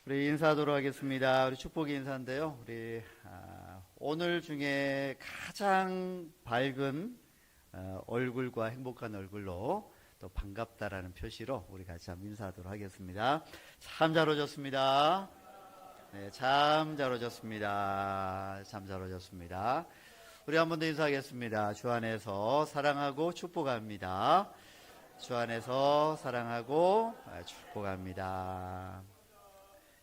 우리 인사하도록 하겠습니다. 우리 축복의 인사인데요. 우리 오늘 중에 가장 밝은 얼굴과 행복한 얼굴로 또 반갑다라는 표시로 우리 같이 한번 인사하도록 하겠습니다. 참 잘 오셨습니다. 네, 참 잘 오셨습니다. 참 잘 오셨습니다. 우리 한 번 더 인사하겠습니다. 주 안에서 사랑하고 축복합니다. 주 안에서 사랑하고 축복합니다.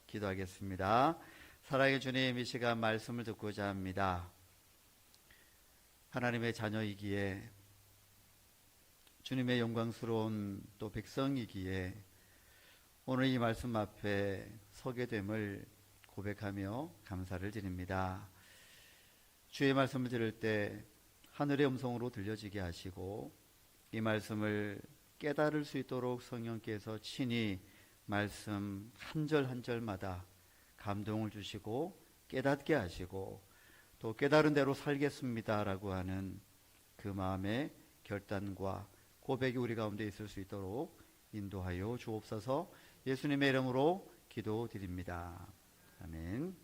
기도하겠습니다. 사랑의 주님, 이 시간 말씀을 듣고자 합니다. 하나님의 자녀이기에 주님의 영광스러운 또 백성이기에 오늘 이 말씀 앞에 서게 됨을 고백하며 감사를 드립니다. 주의 말씀을 들을 때 하늘의 음성으로 들려지게 하시고 이 말씀을 깨달을 수 있도록 성령께서 친히 말씀 한 절 한 절마다 감동을 주시고 깨닫게 하시고 또 깨달은 대로 살겠습니다라고 하는 그 마음의 결단과 고백이 우리 가운데 있을 수 있도록 인도하여 주옵소서. 예수님의 이름으로 기도드립니다. 아멘.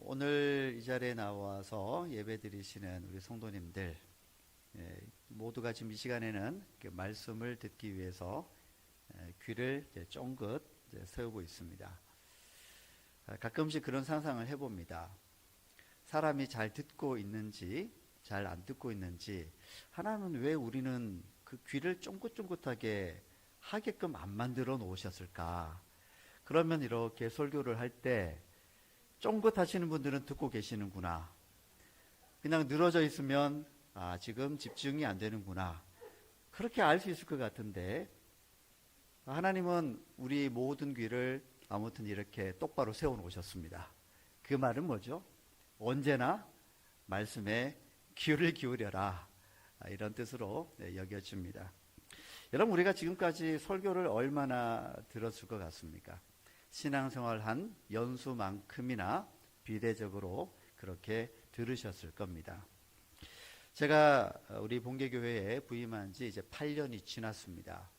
오늘 이 자리에 나와서 예배드리시는 우리 성도님들 모두가 지금 이 시간에는 말씀을 듣기 위해서 귀를 쫑긋 세우고 있습니다. 가끔씩 그런 상상을 해봅니다. 사람이 잘 듣고 있는지 잘 안 듣고 있는지 하나님은 왜 우리는 그 귀를 쫑긋쫑긋하게 하게끔 안 만들어 놓으셨을까? 그러면 이렇게 설교를 할 때 쫑긋 하시는 분들은 듣고 계시는구나. 그냥 늘어져 있으면 지금 집중이 안 되는구나. 그렇게 알 수 있을 것 같은데 하나님은 우리 모든 귀를 아무튼 이렇게 똑바로 세워놓으셨습니다. 그 말은 뭐죠? 언제나 말씀에 귀를 기울여라. 이런 뜻으로 여겨집니다. 여러분, 우리가 지금까지 설교를 얼마나 들었을 것 같습니까? 신앙생활 한 연수만큼이나 비례적으로 그렇게 들으셨을 겁니다. 제가 우리 본계교회에 부임한 지 이제 8년이 지났습니다.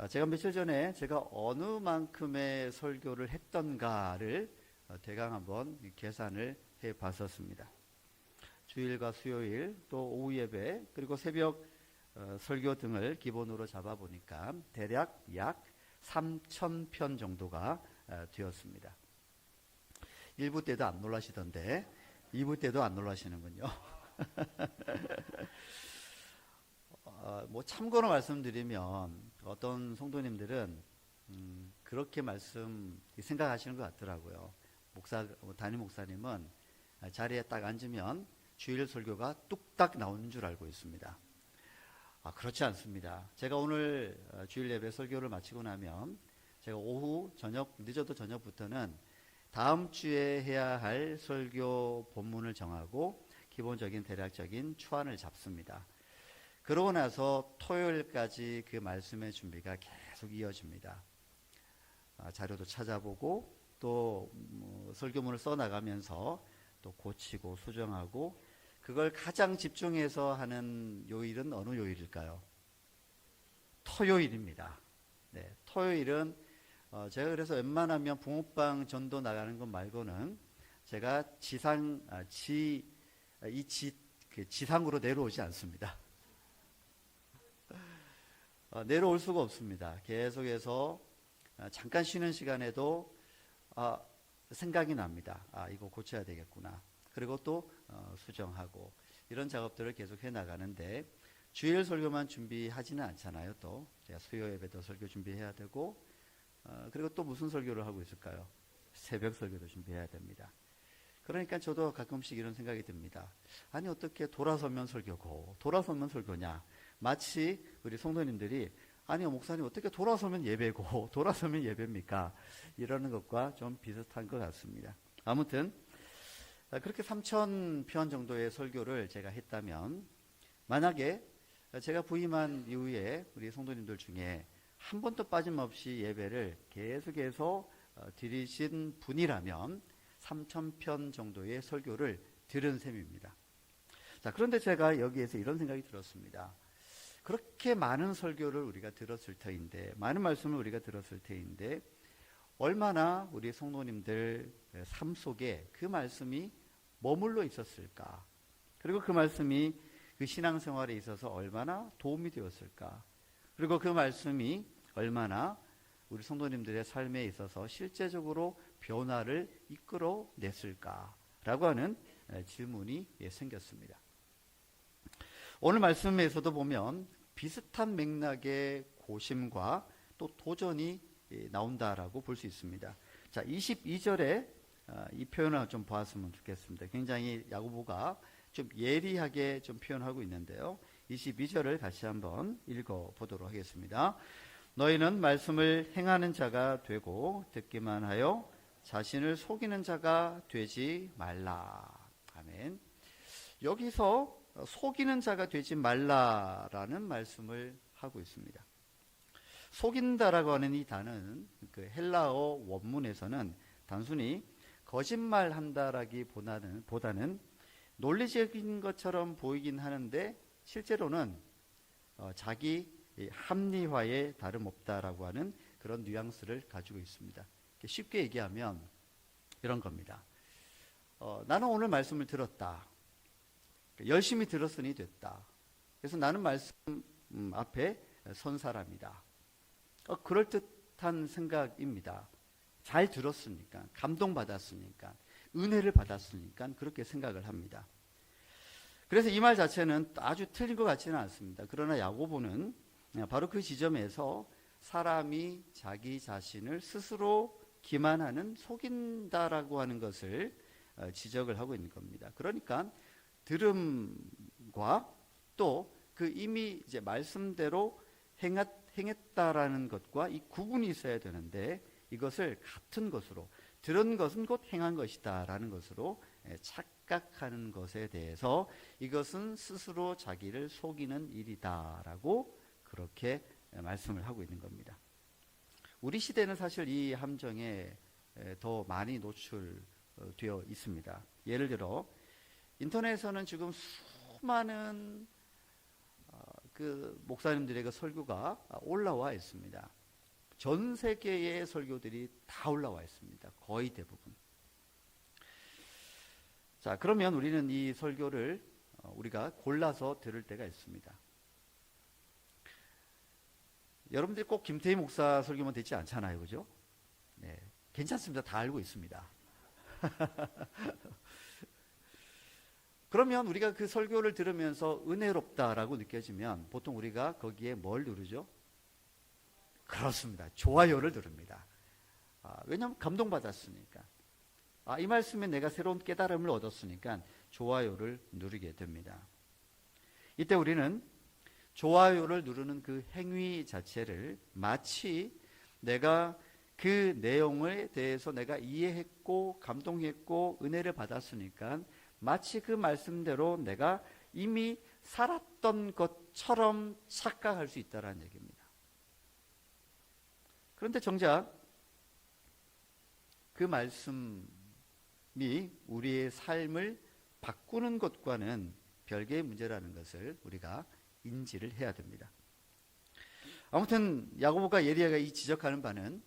제가 며칠 전에 제가 어느 만큼의 설교를 했던가를 대강 한번 계산을 해 봤었습니다. 주일과 수요일 또 오후 예배 그리고 새벽 설교 등을 기본으로 잡아 보니까 대략 약 3,000편 정도가 되었습니다. 1부 때도 안 놀라시던데 2부 때도 안 놀라시는군요. 참고로 말씀드리면 어떤 성도님들은 그렇게 생각하시는 것 같더라고요. 담임 목사님은 자리에 딱 앉으면 주일 설교가 뚝딱 나오는 줄 알고 있습니다. 그렇지 않습니다. 제가 오늘 주일 예배 설교를 마치고 나면 제가 오후 늦어도 저녁부터는 다음 주에 해야 할 설교 본문을 정하고 기본적인 대략적인 추안을 잡습니다. 그러고 나서 토요일까지 그 말씀의 준비가 계속 이어집니다. 자료도 찾아보고 또 설교문을 써나가면서 또 고치고 수정하고 그걸 가장 집중해서 하는 요일은 어느 요일일까요? 토요일입니다. 네, 토요일은 제가 그래서 웬만하면 붕어빵 전도 나가는 것 말고는 제가 지상으로 내려오지 않습니다. 내려올 수가 없습니다. 계속해서 잠깐 쉬는 시간에도 생각이 납니다. 이거 고쳐야 되겠구나. 그리고 또 수정하고 이런 작업들을 계속 해나가는데 주일 설교만 준비하지는 않잖아요. 또 제가 수요 예배도 설교 준비해야 되고 그리고 또 무슨 설교를 하고 있을까요? 새벽 설교도 준비해야 됩니다. 그러니까 저도 가끔씩 이런 생각이 듭니다. 아니 어떻게 돌아서면 설교냐. 마치 우리 성도님들이 아니 목사님 어떻게 돌아서면 예배고 돌아서면 예배입니까? 이러는 것과 좀 비슷한 것 같습니다. 아무튼 그렇게 3,000편 정도의 설교를 제가 했다면 만약에 제가 부임한 이후에 우리 성도님들 중에 한 번도 빠짐없이 예배를 계속해서 드리신 분이라면 3,000편 정도의 설교를 들은 셈입니다. 자, 그런데 제가 여기에서 이런 생각이 들었습니다. 그렇게 많은 설교를 우리가 들었을 터인데, 많은 말씀을 우리가 들었을 터인데, 얼마나 우리 성도님들 삶 속에 그 말씀이 머물러 있었을까? 그리고 그 말씀이 그 신앙생활에 있어서 얼마나 도움이 되었을까? 그리고 그 말씀이 얼마나 우리 성도님들의 삶에 있어서 실제적으로 변화를 이끌어냈을까라고 하는 질문이 생겼습니다. 오늘 말씀에서도 보면 비슷한 맥락의 고심과 또 도전이 나온다라고 볼 수 있습니다. 자, 22절에 이 표현을 좀 보았으면 좋겠습니다. 굉장히 야고보가 좀 예리하게 좀 표현하고 있는데요. 22절을 다시 한번 읽어보도록 하겠습니다. 너희는 말씀을 행하는 자가 되고 듣기만 하여 자신을 속이는 자가 되지 말라. 아멘. 여기서 속이는 자가 되지 말라라는 말씀을 하고 있습니다. 속인다라고 하는 이 단어는 그 헬라어 원문에서는 단순히 거짓말한다라기보다는 논리적인 것처럼 보이긴 하는데 실제로는 자기 합리화에 다름없다라고 하는 그런 뉘앙스를 가지고 있습니다. 쉽게 얘기하면 이런 겁니다. 나는 오늘 말씀을 들었다. 열심히 들었으니 됐다. 그래서 나는 말씀 앞에 선 사람이다. 그럴듯한 생각입니다. 잘 들었으니까, 감동받았으니까, 은혜를 받았으니까 그렇게 생각을 합니다. 그래서 이 말 자체는 아주 틀린 것 같지는 않습니다. 그러나 야고보는 바로 그 지점에서 사람이 자기 자신을 스스로 기만하는, 속인다라고 하는 것을 지적을 하고 있는 겁니다. 그러니까 들음과 또 그 이미 이제 말씀대로 행했다라는 것과 이 구분이 있어야 되는데 이것을 같은 것으로, 들은 것은 곧 행한 것이다라는 것으로 착각하는 것에 대해서 이것은 스스로 자기를 속이는 일이다라고 그렇게 말씀을 하고 있는 겁니다. 우리 시대는 사실 이 함정에 더 많이 노출되어 있습니다. 예를 들어 인터넷에서는 지금 수많은 그 목사님들의 그 설교가 올라와 있습니다. 전 세계의 설교들이 다 올라와 있습니다. 거의 대부분. 자, 그러면 우리는 이 설교를 우리가 골라서 들을 때가 있습니다. 여러분들이 꼭 김태희 목사 설교만 듣지 않잖아요, 그죠? 네, 괜찮습니다. 다 알고 있습니다. 그러면 우리가 그 설교를 들으면서 은혜롭다라고 느껴지면 보통 우리가 거기에 뭘 누르죠? 그렇습니다. 좋아요를 누릅니다. 왜냐하면 감동받았으니까. 이 말씀에 내가 새로운 깨달음을 얻었으니까 좋아요를 누르게 됩니다. 이때 우리는 좋아요를 누르는 그 행위 자체를 마치 내가 그 내용에 대해서 내가 이해했고 감동했고 은혜를 받았으니까 마치 그 말씀대로 내가 이미 살았던 것처럼 착각할 수 있다는 얘기입니다. 그런데 정작 그 말씀이 우리의 삶을 바꾸는 것과는 별개의 문제라는 것을 우리가 인지를 해야 됩니다. 아무튼 야고보가 예리하게 이 지적하는 바는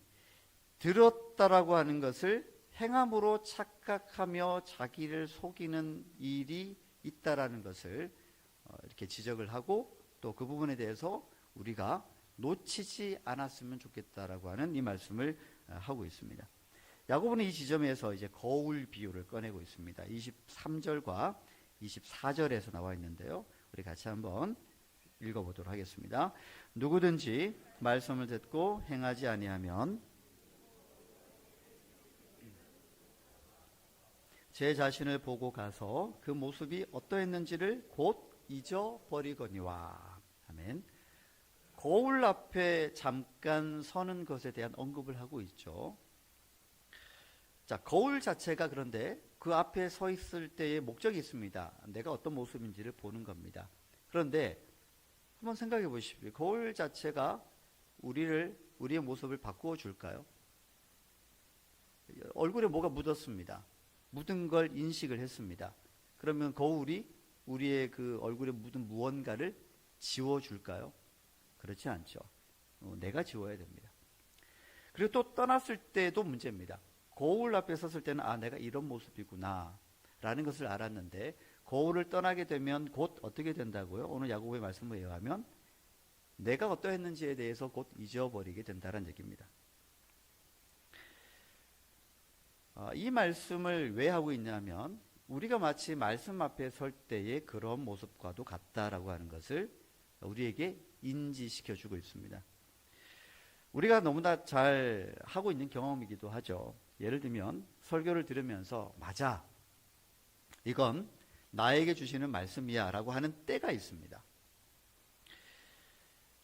들었다라고 하는 것을 행함으로 착각하며 자기를 속이는 일이 있다라는 것을 이렇게 지적을 하고 또 그 부분에 대해서 우리가 놓치지 않았으면 좋겠다라고 하는 이 말씀을 하고 있습니다. 야고보는 이 지점에서 이제 거울 비유를 꺼내고 있습니다. 23절과 24절에서 나와 있는데요. 우리 같이 한번 읽어보도록 하겠습니다. 누구든지 말씀을 듣고 행하지 아니하면 제 자신을 보고 가서 그 모습이 어떠했는지를 곧 잊어버리거니와. 아멘. 거울 앞에 잠깐 서는 것에 대한 언급을 하고 있죠. 자, 거울 자체가 그런데 그 앞에 서 있을 때의 목적이 있습니다. 내가 어떤 모습인지를 보는 겁니다. 그런데 한번 생각해 보십시오. 거울 자체가 우리의 모습을 바꾸어 줄까요? 얼굴에 뭐가 묻었습니다. 묻은 걸 인식을 했습니다. 그러면 거울이 우리의 그 얼굴에 묻은 무언가를 지워줄까요? 그렇지 않죠. 내가 지워야 됩니다. 그리고 또 떠났을 때도 문제입니다. 거울 앞에 섰을 때는 내가 이런 모습이구나 라는 것을 알았는데 거울을 떠나게 되면 곧 어떻게 된다고요? 오늘 야고보의 말씀에 의하면 내가 어떠했는지에 대해서 곧 잊어버리게 된다는 얘기입니다. 이 말씀을 왜 하고 있냐면 우리가 마치 말씀 앞에 설 때의 그런 모습과도 같다라고 하는 것을 우리에게 인지시켜주고 있습니다. 우리가 너무나 잘 하고 있는 경험이기도 하죠. 예를 들면 설교를 들으면서 맞아, 이건 나에게 주시는 말씀이야 라고 하는 때가 있습니다.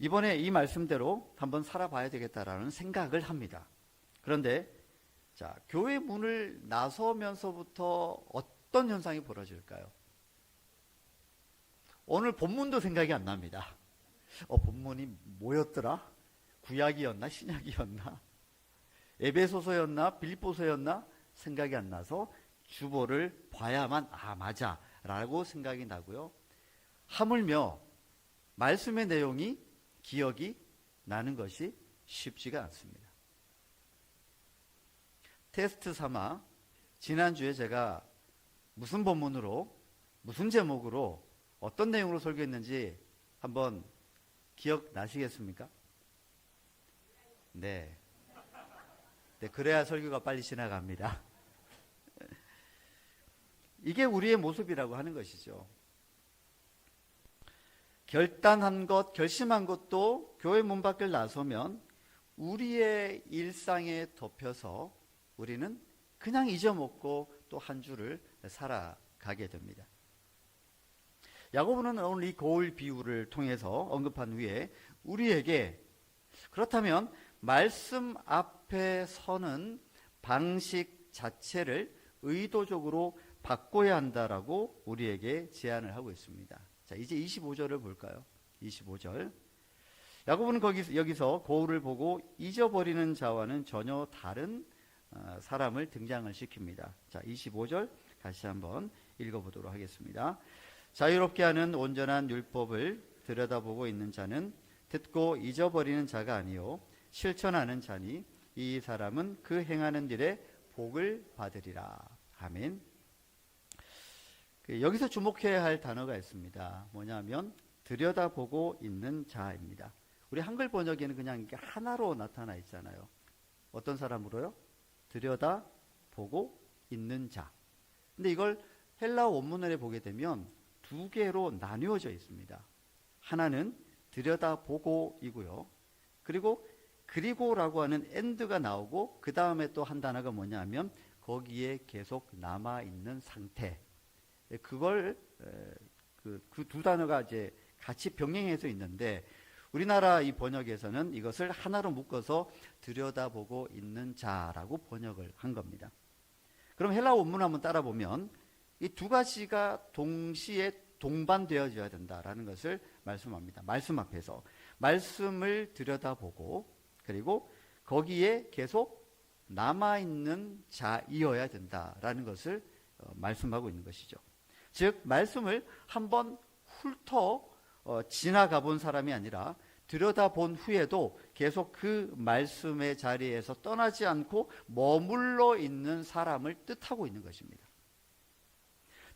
이번에 이 말씀대로 한번 살아봐야 되겠다라는 생각을 합니다. 그런데 교회 문을 나서면서부터 어떤 현상이 벌어질까요? 오늘 본문도 생각이 안 납니다. 본문이 뭐였더라? 구약이었나 신약이었나? 에베소서였나 빌립보서였나? 생각이 안 나서 주보를 봐야만 맞아 라고 생각이 나고요. 하물며 말씀의 내용이 기억이 나는 것이 쉽지가 않습니다. 테스트 삼아 지난주에 제가 무슨 본문으로 무슨 제목으로 어떤 내용으로 설교했는지 한번 기억나시겠습니까? 네. 그래야 설교가 빨리 지나갑니다. 이게 우리의 모습이라고 하는 것이죠. 결단한 것, 결심한 것도 교회 문 밖을 나서면 우리의 일상에 덮여서 우리는 그냥 잊어먹고 또 한 주를 살아가게 됩니다. 야고보는 오늘 이 거울 비유를 통해서 언급한 후에 우리에게 그렇다면 말씀 앞에 서는 방식 자체를 의도적으로 바꿔야 한다라고 우리에게 제안을 하고 있습니다. 자, 이제 25절을 볼까요? 25절. 야고보는 여기서 거울을 보고 잊어버리는 자와는 전혀 다른 사람을 등장을 시킵니다. 자, 25절 다시 한번 읽어보도록 하겠습니다. 자유롭게 하는 온전한 율법을 들여다보고 있는 자는 듣고 잊어버리는 자가 아니요 실천하는 자니 이 사람은 그 행하는 일에 복을 받으리라. 아멘. 여기서 주목해야 할 단어가 있습니다. 뭐냐면 들여다보고 있는 자입니다. 우리 한글 번역에는 그냥 이게 하나로 나타나 있잖아요. 어떤 사람으로요? 들여다보고 있는 자. 근데 이걸 헬라어 원문을 보게 되면 두 개로 나뉘어져 있습니다. 하나는 들여다보고이고요. 그리고라고 하는 and가 나오고 그 다음에 또 한 단어가 뭐냐면 거기에 계속 남아있는 상태. 그걸 그 두 단어가 이제 같이 병행해서 있는데 우리나라 이 번역에서는 이것을 하나로 묶어서 들여다보고 있는 자라고 번역을 한 겁니다. 그럼 헬라어 원문 한번 따라보면 이 두 가지가 동시에 동반되어져야 된다라는 것을 말씀합니다. 말씀 앞에서 말씀을 들여다보고 그리고 거기에 계속 남아있는 자이어야 된다라는 것을 말씀하고 있는 것이죠. 즉 말씀을 한번 훑어 지나가 본 사람이 아니라 들여다본 후에도 계속 그 말씀의 자리에서 떠나지 않고 머물러 있는 사람을 뜻하고 있는 것입니다.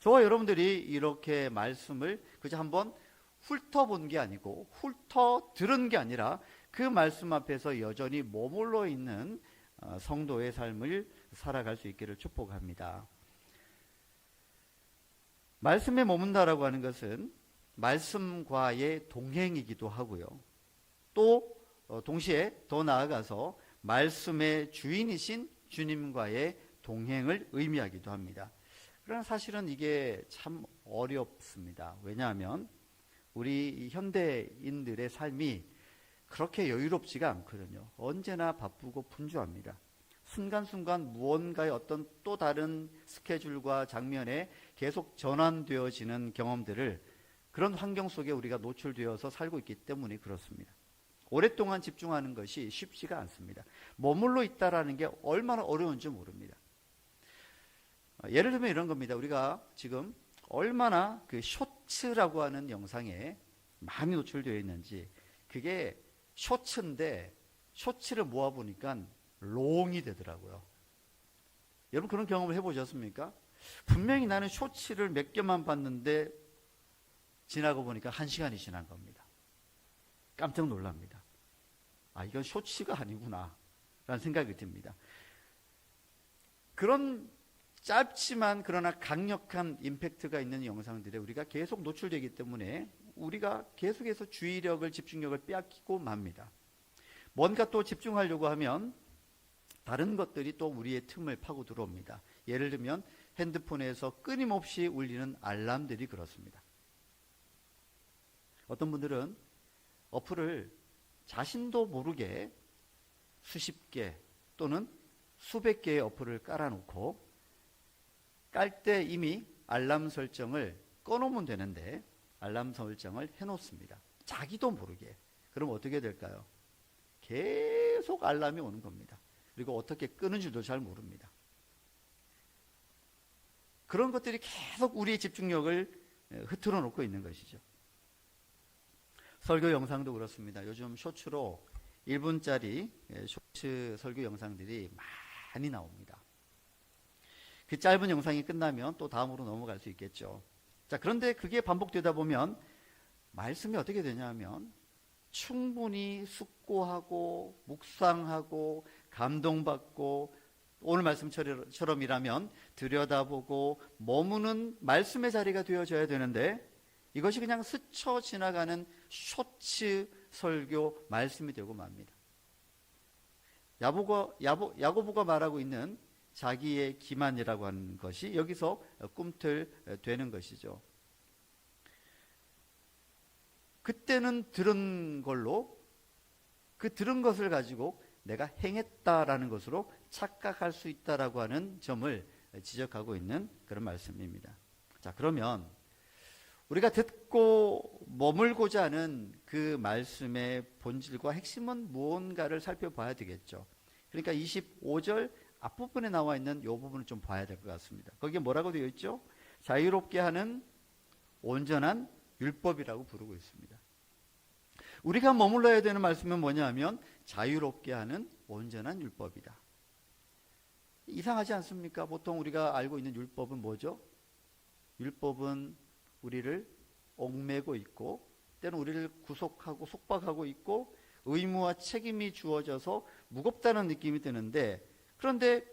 저와 여러분들이 이렇게 말씀을 그저 한번 훑어본 게 아니고 훑어 들은 게 아니라 그 말씀 앞에서 여전히 머물러 있는 성도의 삶을 살아갈 수 있기를 축복합니다. 말씀에 머문다라고 하는 것은 말씀과의 동행이기도 하고요. 또 동시에 더 나아가서 말씀의 주인이신 주님과의 동행을 의미하기도 합니다. 그러나 사실은 이게 참 어렵습니다. 왜냐하면 우리 현대인들의 삶이 그렇게 여유롭지가 않거든요. 언제나 바쁘고 분주합니다. 순간순간 무언가의 어떤 또 다른 스케줄과 장면에 계속 전환되어지는 경험들을 그런 환경 속에 우리가 노출되어서 살고 있기 때문에 그렇습니다. 오랫동안 집중하는 것이 쉽지가 않습니다. 머물러 있다라는 게 얼마나 어려운지 모릅니다. 예를 들면 이런 겁니다. 우리가 지금 얼마나 그 쇼츠라고 하는 영상에 많이 노출되어 있는지. 그게 쇼츠인데 쇼츠를 모아보니까 롱이 되더라고요. 여러분 그런 경험을 해보셨습니까? 분명히 나는 쇼츠를 몇 개만 봤는데 지나고 보니까 1시간이 지난 겁니다. 깜짝 놀랍니다. 아, 이건 쇼츠가 아니구나 라는 생각이 듭니다. 그런 짧지만 그러나 강력한 임팩트가 있는 영상들에 우리가 계속 노출되기 때문에 우리가 계속해서 주의력을, 집중력을 빼앗기고 맙니다. 뭔가 또 집중하려고 하면 다른 것들이 또 우리의 틈을 파고 들어옵니다. 예를 들면 핸드폰에서 끊임없이 울리는 알람들이 그렇습니다. 어떤 분들은 어플을 자신도 모르게 수십 개 또는 수백 개의 어플을 깔아놓고 깔 때 이미 알람 설정을 꺼놓으면 되는데 알람 설정을 해놓습니다. 자기도 모르게. 그럼 어떻게 될까요? 계속 알람이 오는 겁니다. 그리고 어떻게 끄는지도 잘 모릅니다. 그런 것들이 계속 우리의 집중력을 흐트러 놓고 있는 것이죠. 설교 영상도 그렇습니다. 요즘 쇼츠로 1분짜리 쇼츠 설교 영상들이 많이 나옵니다. 그 짧은 영상이 끝나면 또 다음으로 넘어갈 수 있겠죠. 자, 그런데 그게 반복되다 보면 말씀이 어떻게 되냐면 충분히 숙고하고 묵상하고 감동받고 오늘 말씀처럼이라면 들여다보고 머무는 말씀의 자리가 되어져야 되는데 이것이 그냥 스쳐 지나가는 쇼츠 설교 말씀이 되고 맙니다. 야고보가 말하고 있는 자기의 기만이라고 하는 것이 여기서 꿈틀대는 것이죠. 그때는 들은 걸로 그 들은 것을 가지고 내가 행했다라는 것으로 착각할 수 있다라고 하는 점을 지적하고 있는 그런 말씀입니다. 자, 그러면 우리가 듣고 머물고자 하는 그 말씀의 본질과 핵심은 무언가를 살펴봐야 되겠죠. 그러니까 25절 앞부분에 나와 있는 이 부분을 좀 봐야 될 것 같습니다. 거기에 뭐라고 되어 있죠? 자유롭게 하는 온전한 율법이라고 부르고 있습니다. 우리가 머물러야 되는 말씀은 뭐냐면 자유롭게 하는 온전한 율법이다. 이상하지 않습니까? 보통 우리가 알고 있는 율법은 뭐죠? 율법은 우리를 얽매고 있고 때로는 우리를 구속하고 속박하고 있고 의무와 책임이 주어져서 무겁다는 느낌이 드는데 그런데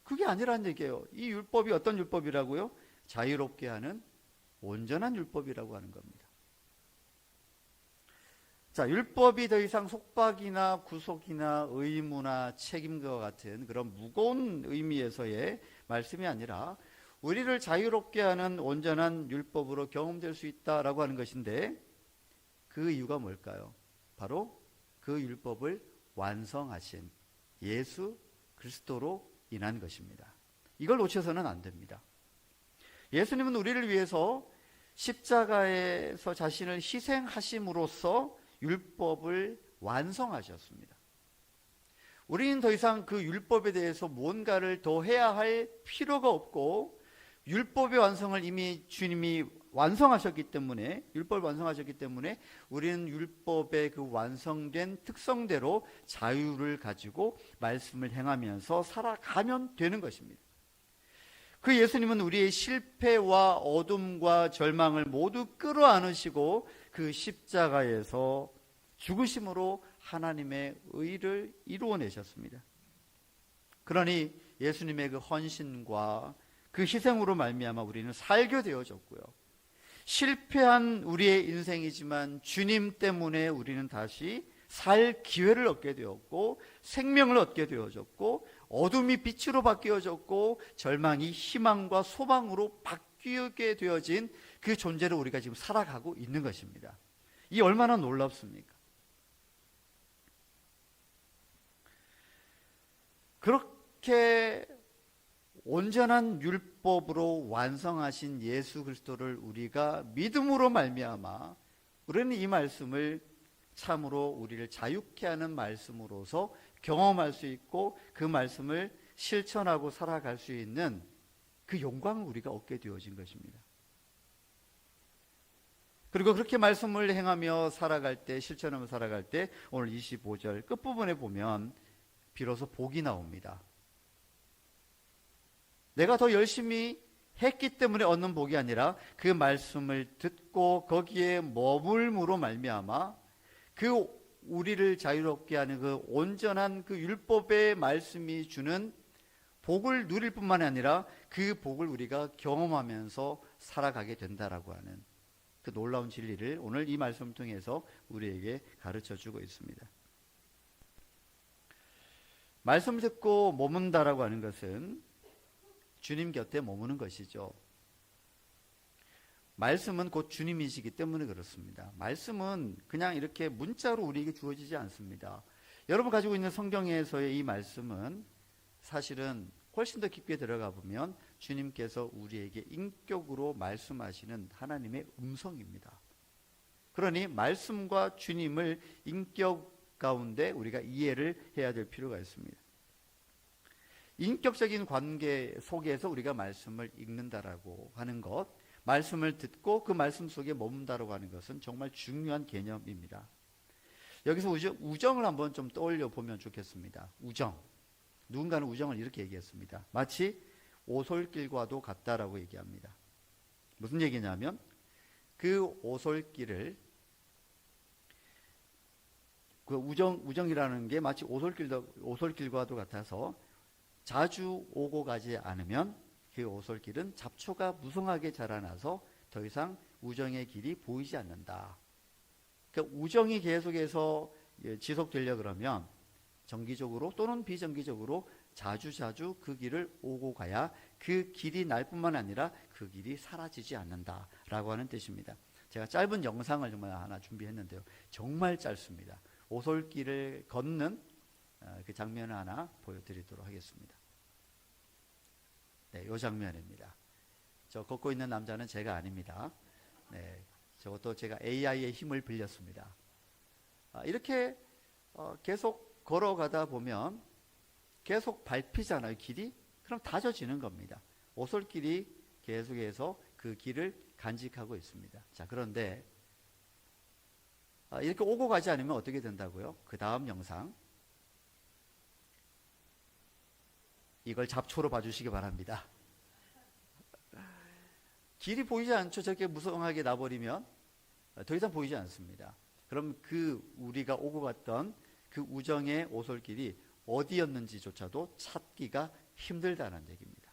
그게 아니라는 얘기예요. 이 율법이 어떤 율법이라고요? 자유롭게 하는 온전한 율법이라고 하는 겁니다. 자, 율법이 더 이상 속박이나 구속이나 의무나 책임과 같은 그런 무거운 의미에서의 말씀이 아니라 우리를 자유롭게 하는 온전한 율법으로 경험될 수 있다라고 하는 것인데 그 이유가 뭘까요? 바로 그 율법을 완성하신 예수 그리스도로 인한 것입니다. 이걸 놓쳐서는 안 됩니다. 예수님은 우리를 위해서 십자가에서 자신을 희생하심으로써 율법을 완성하셨습니다. 우리는 더 이상 그 율법에 대해서 무언가를 더 해야 할 필요가 없고 율법의 완성을 이미 주님이 완성하셨기 때문에 율법을 완성하셨기 때문에 우리는 율법의 그 완성된 특성대로 자유를 가지고 말씀을 행하면서 살아가면 되는 것입니다. 그 예수님은 우리의 실패와 어둠과 절망을 모두 끌어안으시고 그 십자가에서 죽으심으로 하나님의 의를 이루어내셨습니다. 그러니 예수님의 그 헌신과 그 희생으로 말미암아 우리는 살게 되어졌고요. 실패한 우리의 인생이지만 주님 때문에 우리는 다시 살 기회를 얻게 되었고 생명을 얻게 되어졌고 어둠이 빛으로 바뀌어졌고 절망이 희망과 소망으로 바뀌게 되어진 그 존재로 우리가 지금 살아가고 있는 것입니다. 이 얼마나 놀랍습니까? 그렇게 온전한 율법으로 완성하신 예수 그리스도를 우리가 믿음으로 말미암아 우리는 이 말씀을 참으로 우리를 자유케 하는 말씀으로서 경험할 수 있고 그 말씀을 실천하고 살아갈 수 있는 그 영광을 우리가 얻게 되어진 것입니다. 그리고 그렇게 말씀을 행하며 살아갈 때, 실천하며 살아갈 때 오늘 25절 끝부분에 보면 비로소 복이 나옵니다. 내가 더 열심히 했기 때문에 얻는 복이 아니라 그 말씀을 듣고 거기에 머물므로 말미암아 그 우리를 자유롭게 하는 그 온전한 그 율법의 말씀이 주는 복을 누릴 뿐만 아니라 그 복을 우리가 경험하면서 살아가게 된다라고 하는 그 놀라운 진리를 오늘 이 말씀을 통해서 우리에게 가르쳐 주고 있습니다. 말씀을 듣고 머문다라고 하는 것은 주님 곁에 머무는 것이죠. 말씀은 곧 주님이시기 때문에 그렇습니다. 말씀은 그냥 이렇게 문자로 우리에게 주어지지 않습니다. 여러분 가지고 있는 성경에서의 이 말씀은 사실은 훨씬 더 깊게 들어가 보면 주님께서 우리에게 인격으로 말씀하시는 하나님의 음성입니다. 그러니 말씀과 주님을 인격 가운데 우리가 이해를 해야 될 필요가 있습니다. 인격적인 관계 속에서 우리가 말씀을 읽는다라고 하는 것, 말씀을 듣고 그 말씀 속에 머문다라고 하는 것은 정말 중요한 개념입니다. 여기서 우정을 한번 좀 떠올려 보면 좋겠습니다. 우정. 누군가는 우정을 이렇게 얘기했습니다. 마치 오솔길과도 같다라고 얘기합니다. 무슨 얘기냐면 그 오솔길을 그 우정이라는 게 마치 오솔길과도 같아서 자주 오고 가지 않으면 그 오솔길은 잡초가 무성하게 자라나서 더 이상 우정의 길이 보이지 않는다. 그러니까 우정이 계속해서 지속되려 그러면 정기적으로 또는 비정기적으로 자주 그 길을 오고 가야 그 길이 날 뿐만 아니라 그 길이 사라지지 않는다라고 하는 뜻입니다. 제가 짧은 영상을 정말 하나 준비했는데요. 정말 짧습니다. 오솔길을 걷는 그 장면을 하나 보여드리도록 하겠습니다. 네, 이 장면입니다. 저 걷고 있는 남자는 제가 아닙니다. 네, 저것도 제가 AI의 힘을 빌렸습니다. 이렇게 계속 걸어가다 보면 계속 밟히잖아요, 길이. 그럼 다져지는 겁니다. 오솔길이 계속해서 그 길을 간직하고 있습니다. 자, 그런데 이렇게 오고 가지 않으면 어떻게 된다고요? 그 다음 영상 이걸 잡초로 봐주시기 바랍니다. 길이 보이지 않죠? 저렇게 무성하게 나버리면 더 이상 보이지 않습니다. 그럼 그 우리가 오고 갔던 그 우정의 오솔길이 어디였는지조차도 찾기가 힘들다는 얘기입니다.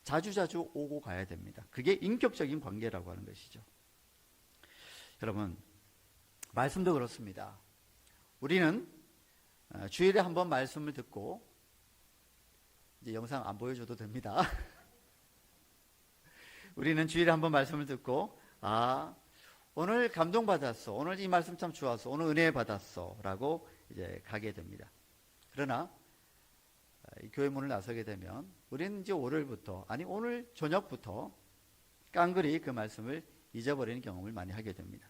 자주 오고 가야 됩니다. 그게 인격적인 관계라고 하는 것이죠. 여러분, 말씀도 그렇습니다. 우리는 주일에 한번 말씀을 듣고 이제 영상 안 보여줘도 됩니다. 우리는 주일에 한번 말씀을 듣고 오늘 감동받았어. 오늘 이 말씀 참 좋았어. 오늘 은혜 받았어. 라고 이제 가게 됩니다. 그러나 교회 문을 나서게 되면 우리는 이제 월요일부터 오늘 저녁부터 깡그리 그 말씀을 잊어버리는 경험을 많이 하게 됩니다.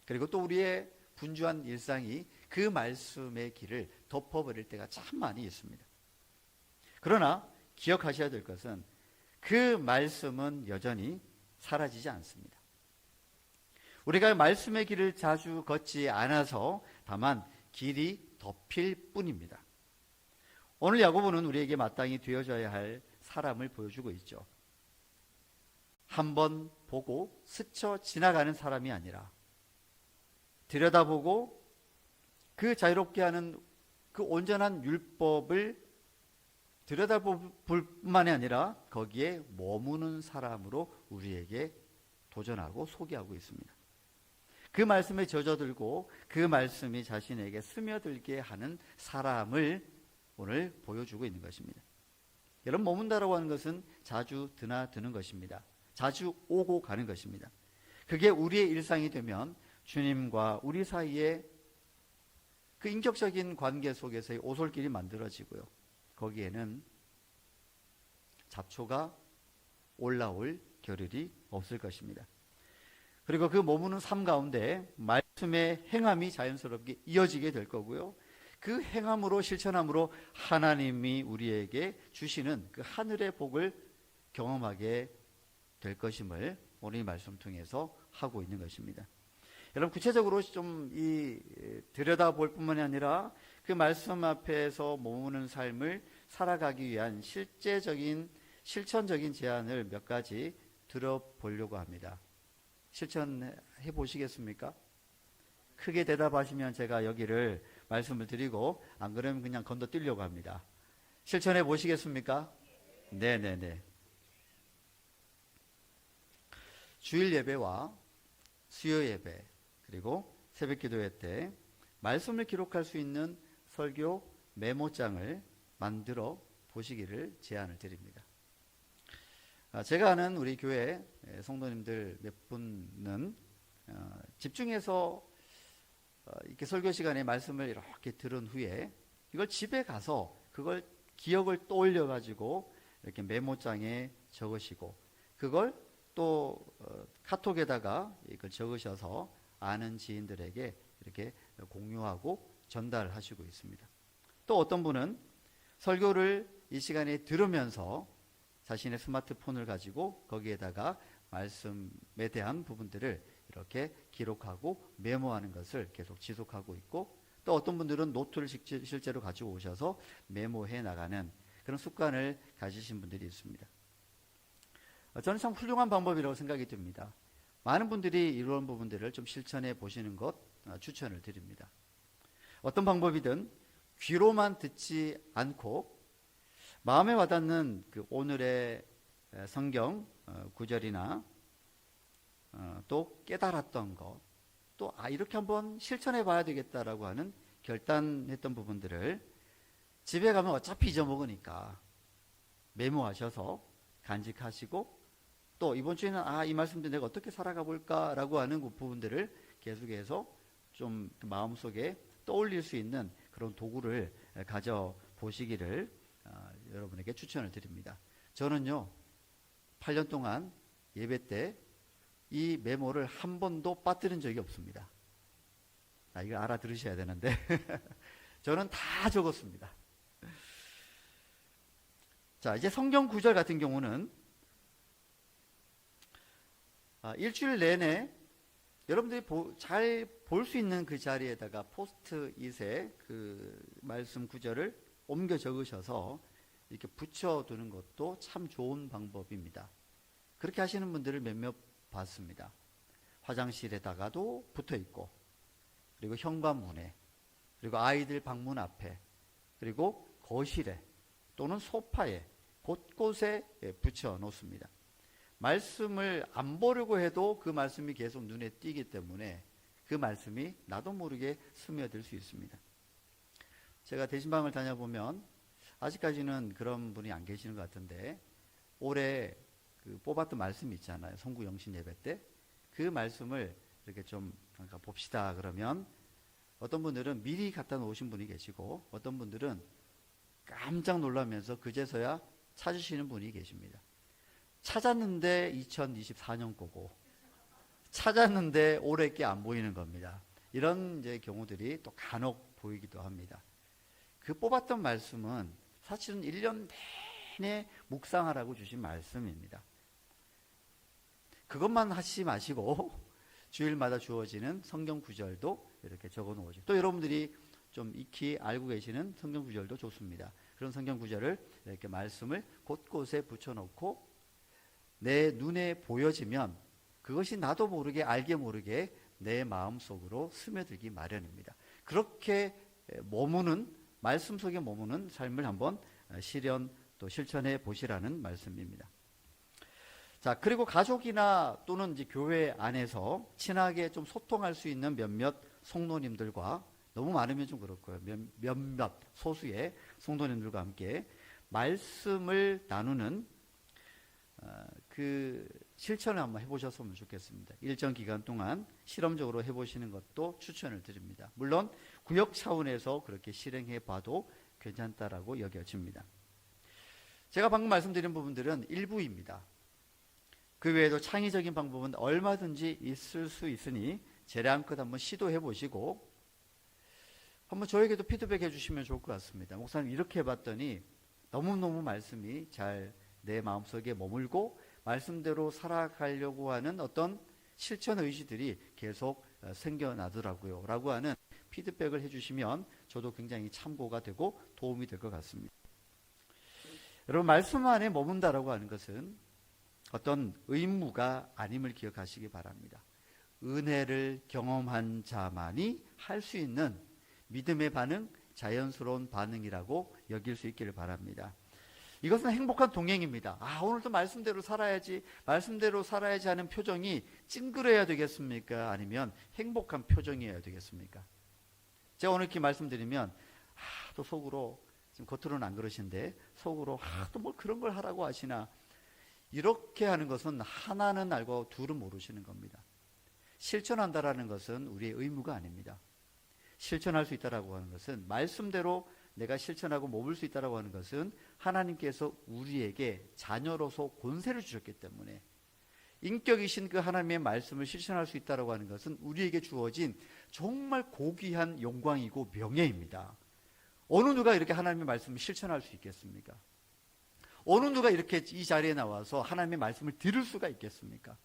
그리고 또 우리의 분주한 일상이 그 말씀의 길을 덮어버릴 때가 참 많이 있습니다. 그러나 기억하셔야 될 것은 그 말씀은 여전히 사라지지 않습니다. 우리가 말씀의 길을 자주 걷지 않아서 다만 길이 덮일 뿐입니다. 오늘 야고보는 우리에게 마땅히 되어져야 할 사람을 보여주고 있죠. 한번 보고 스쳐 지나가는 사람이 아니라 들여다보고 그 자유롭게 하는 그 온전한 율법을 들여다볼 뿐만이 아니라 거기에 머무는 사람으로 우리에게 도전하고 소개하고 있습니다. 그 말씀에 젖어들고 그 말씀이 자신에게 스며들게 하는 사람을 오늘 보여주고 있는 것입니다. 여러분, 머문다라고 하는 것은 자주 드나드는 것입니다. 자주 오고 가는 것입니다. 그게 우리의 일상이 되면 주님과 우리 사이에 그 인격적인 관계 속에서의 오솔길이 만들어지고요. 거기에는 잡초가 올라올 겨를이 없을 것입니다. 그리고 그 머무는 삶 가운데 말씀의 행함이 자연스럽게 이어지게 될 거고요. 그 행함으로 실천함으로 하나님이 우리에게 주시는 그 하늘의 복을 경험하게 될 것임을 오늘 이 말씀 통해서 하고 있는 것입니다. 여러분 구체적으로 좀 들여다볼 뿐만이 아니라 그 말씀 앞에서 머무는 삶을 살아가기 위한 실천적인 제안을 몇 가지 들어보려고 합니다. 실천해 보시겠습니까? 크게 대답하시면 제가 여기를 말씀을 드리고 안 그러면 그냥 건너뛰려고 합니다. 실천해 보시겠습니까? 네네네. 주일 예배와 수요 예배 그리고 새벽 기도회 때 말씀을 기록할 수 있는 설교 메모장을 만들어 보시기를 제안을 드립니다. 제가 아는 우리 교회 성도님들 몇 분은 집중해서 이렇게 설교 시간에 말씀을 이렇게 들은 후에 이걸 집에 가서 그걸 기억을 떠올려 가지고 이렇게 메모장에 적으시고 그걸 또 카톡에다가 이걸 적으셔서 아는 지인들에게 이렇게 공유하고 전달하시고 있습니다. 또 어떤 분은 설교를 이 시간에 들으면서 자신의 스마트폰을 가지고 거기에다가 말씀에 대한 부분들을 이렇게 기록하고 메모하는 것을 계속 지속하고 있고 또 어떤 분들은 노트를 실제로 가지고 오셔서 메모해 나가는 그런 습관을 가지신 분들이 있습니다. 저는 참 훌륭한 방법이라고 생각이 듭니다. 많은 분들이 이런 부분들을 좀 실천해 보시는 것 추천을 드립니다. 어떤 방법이든 귀로만 듣지 않고 마음에 와닿는 그 오늘의 성경 구절이나 또 깨달았던 것, 또 이렇게 한번 실천해 봐야 되겠다라고 하는 결단했던 부분들을 집에 가면 어차피 잊어먹으니까 메모하셔서 간직하시고 또 이번 주에는 이 말씀도 내가 어떻게 살아가 볼까라고 하는 그 부분들을 계속해서 좀 마음속에 떠올릴 수 있는 그런 도구를 가져보시기를 여러분에게 추천을 드립니다. 저는요 8년 동안 예배 때 이 메모를 한 번도 빠뜨린 적이 없습니다. 이걸 알아들으셔야 되는데 저는 다 적었습니다. 자, 이제 성경 구절 같은 경우는 일주일 내내 여러분들이 잘 볼 수 있는 그 자리에다가 포스트잇에 그 말씀 구절을 옮겨 적으셔서 이렇게 붙여두는 것도 참 좋은 방법입니다. 그렇게 하시는 분들을 몇몇 봤습니다. 화장실에다가도 붙어 있고 그리고 현관문에 그리고 아이들 방문 앞에 그리고 거실에 또는 소파에 곳곳에 붙여 놓습니다. 말씀을 안 보려고 해도 그 말씀이 계속 눈에 띄기 때문에 그 말씀이 나도 모르게 스며들 수 있습니다. 제가 대신방을 다녀보면 아직까지는 그런 분이 안 계시는 것 같은데 올해 그 뽑았던 말씀이 있잖아요. 송구 영신 예배 때 그 말씀을 이렇게 좀 봅시다 그러면 어떤 분들은 미리 갖다 놓으신 분이 계시고 어떤 분들은 깜짝 놀라면서 그제서야 찾으시는 분이 계십니다. 찾았는데 2024년 거고 찾았는데 올해 게 안 보이는 겁니다. 이런 이제 경우들이 또 간혹 보이기도 합니다. 그 뽑았던 말씀은 사실은 1년 내내 묵상하라고 주신 말씀입니다. 그것만 하시지 마시고 주일마다 주어지는 성경 구절도 이렇게 적어 놓으시고 또 여러분들이 좀 익히 알고 계시는 성경 구절도 좋습니다. 그런 성경 구절을 이렇게 말씀을 곳곳에 붙여놓고 내 눈에 보여지면 그것이 나도 모르게 알게 모르게 내 마음속으로 스며들기 마련입니다. 그렇게 말씀 속에 머무는 삶을 한번 실현 또 실천해 보시라는 말씀입니다. 자, 그리고 가족이나 또는 이제 교회 안에서 친하게 좀 소통할 수 있는 몇몇 성도님들과 너무 많으면 좀 그렇고요. 몇몇 소수의 성도님들과 함께 말씀을 나누는 그 실천을 한번 해보셨으면 좋겠습니다. 일정 기간 동안 실험적으로 해보시는 것도 추천을 드립니다. 물론 구역 차원에서 그렇게 실행해 봐도 괜찮다라고 여겨집니다. 제가 방금 말씀드린 부분들은 일부입니다. 그 외에도 창의적인 방법은 얼마든지 있을 수 있으니 재량껏 한번 시도해 보시고 한번 저에게도 피드백 해주시면 좋을 것 같습니다. 목사님 이렇게 해봤더니 너무너무 말씀이 잘 내 마음속에 머물고 말씀대로 살아가려고 하는 어떤 실천 의지들이 계속 생겨나더라고요. 라고 하는 피드백을 해주시면 저도 굉장히 참고가 되고 도움이 될 것 같습니다. 여러분, 말씀 안에 머문다라고 하는 것은 어떤 의무가 아님을 기억하시기 바랍니다. 은혜를 경험한 자만이 할 수 있는 믿음의 반응, 자연스러운 반응이라고 여길 수 있기를 바랍니다. 이것은 행복한 동행입니다. 오늘도 말씀대로 살아야지, 말씀대로 살아야지 하는 표정이 찡그려야 되겠습니까? 아니면 행복한 표정이어야 되겠습니까? 제가 오늘 이렇게 말씀드리면 또 속으로, 지금 겉으로는 안 그러신데 속으로 또 뭘 그런 걸 하라고 하시나, 이렇게 하는 것은 하나는 알고 둘은 모르시는 겁니다. 실천한다라는 것은 우리의 의무가 아닙니다. 실천할 수 있다라고 하는 것은, 말씀대로 내가 실천하고 몸을 수 있다라고 하는 것은 하나님께서 우리에게 자녀로서 권세를 주셨기 때문에, 인격이신 그 하나님의 말씀을 실천할 수 있다라고 하는 것은 우리에게 주어진 정말 고귀한 영광이고 명예입니다. 어느 누가 이렇게 하나님의 말씀을 실천할 수 있겠습니까? 어느 누가 이렇게 이 자리에 나와서 하나님의 말씀을 들을 수가 있겠습니까?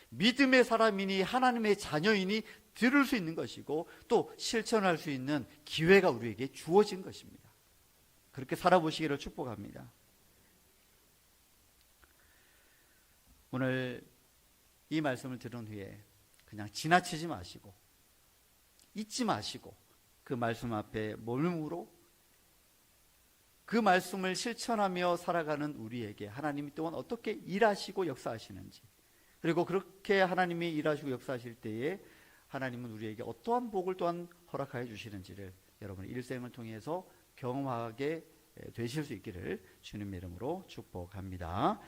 믿음의 사람이니 하나님의 자녀이니 들을 수 있는 것이고, 또 실천할 수 있는 기회가 우리에게 주어진 것입니다. 그렇게 살아보시기를 축복합니다. 오늘 이 말씀을 들은 후에 그냥 지나치지 마시고, 잊지 마시고, 그 말씀 앞에 머물므로 그 말씀을 실천하며 살아가는 우리에게 하나님이 또한 어떻게 일하시고 역사하시는지, 그리고 그렇게 하나님이 일하시고 역사하실 때에 하나님은 우리에게 어떠한 복을 또한 허락하여 주시는지를 여러분의 일생을 통해서 경험하게 되실 수 있기를 주님의 이름으로 축복합니다.